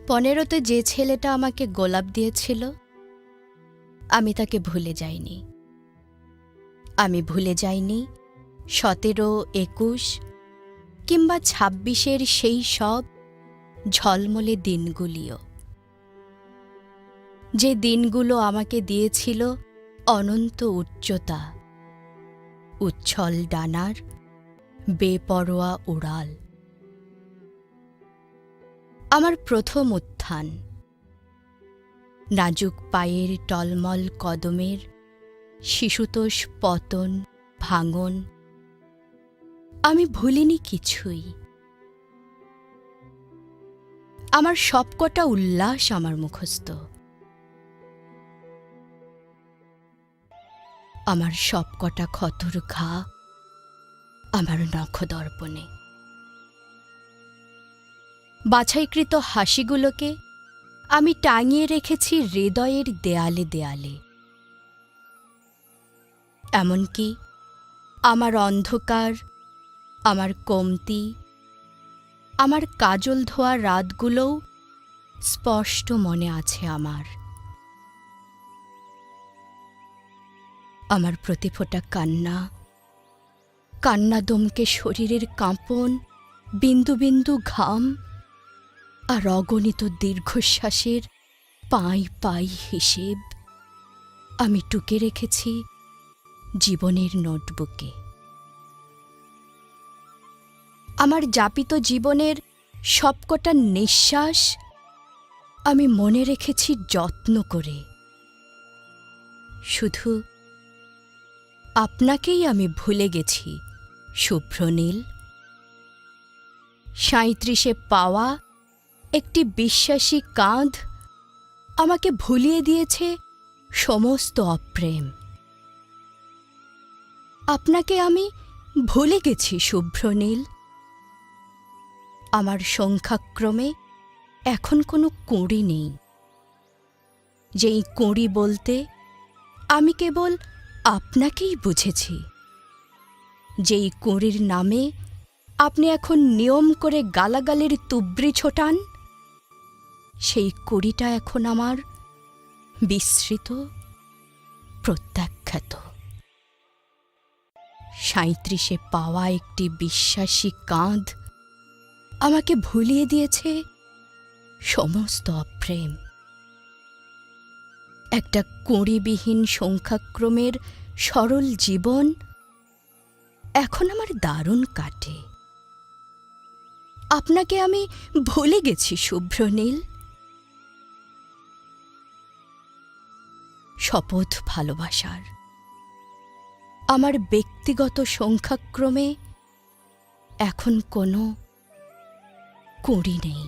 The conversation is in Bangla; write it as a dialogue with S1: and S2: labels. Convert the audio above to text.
S1: 15তে যে ছেলেটা আমাকে গোলাপ দিয়েছিল, আমি তাকে ভুলে যাইনি। আমি ভুলে যাইনি 17, 21 কিংবা 26-এর সেই সব ঝলমলে দিনগুলিও, যে দিনগুলো আমাকে দিয়েছিল অনন্ত উচ্চতা, উচ্ছল ডানার বেপরোয়া উড়াল। আমার প্রথম উত্থান, নাজুক পায়ের টলমল কদমের শিশুতোষ পতন ভাঙন, আমি ভুলিনি কিছুই। আমার সবকটা উল্লাস আমার মুখস্থ, আমার সবকটা ক্ষতর ঘা আমার নখদর্পণে। বাছাইকৃত হাসিগুলোকে আমি টাঙিয়ে রেখেছি হৃদয়ের দেয়ালে দেয়ালে। এমনকি আমার অন্ধকার, আমার কমতি, আমার কাজল ধোয়া রাতগুলোও স্পষ্ট মনে আছে আমার। আমার প্রতিফোঁটা কান্না, কান্না দমকে শরীরের কাঁপন, বিন্দু বিন্দু ঘাম আর অগণিত দীর্ঘশ্বাসের পাই পাই হিসেব আমি টুকে রেখেছি জীবনের নোটবুকে। আমার যাপিত জীবনের সবকটা নিঃশ্বাস আমি মনে রেখেছি যত্ন করে। শুধু আপনাকেই আমি ভুলে গেছি শুভ্রনীল। 37-এ পাওয়া একটি বিশ্বাসী কাঁধ আমাকে ভুলিয়ে দিয়েছে সমস্ত অপ্রেম। আপনাকে আমি ভুলে গেছি শুভ্রনীল। আমার সংখ্যাক্রমে এখন কোনো কুঁড়ি নেই, যেই কুঁড়ি বলতে আমি কেবল আপনাকেই বুঝেছি, যেই কুঁড়ির নামে আপনি এখন নিয়ম করে গালাগালের তুবড়ি ছোটান, সেই কুঁড়িটা এখন আমার বিস্মৃত, প্রত্যাখ্যাত। 37-এ পাওয়া একটি বিশ্বাসী কাঁধ আমাকে ভুলিয়ে দিয়েছে সমস্ত অপ্রেম। একটা কুঁড়িবিহীন সংখ্যাক্রমের সরল জীবন এখন আমার দারুণ কাটে। আপনাকে আমি ভুলে গেছি শুভ্রনীল। শপথ ভালোবাসার, আমার ব্যক্তিগত সংখ্যাক্রমে এখন কোনো কুঁড়ি নেই।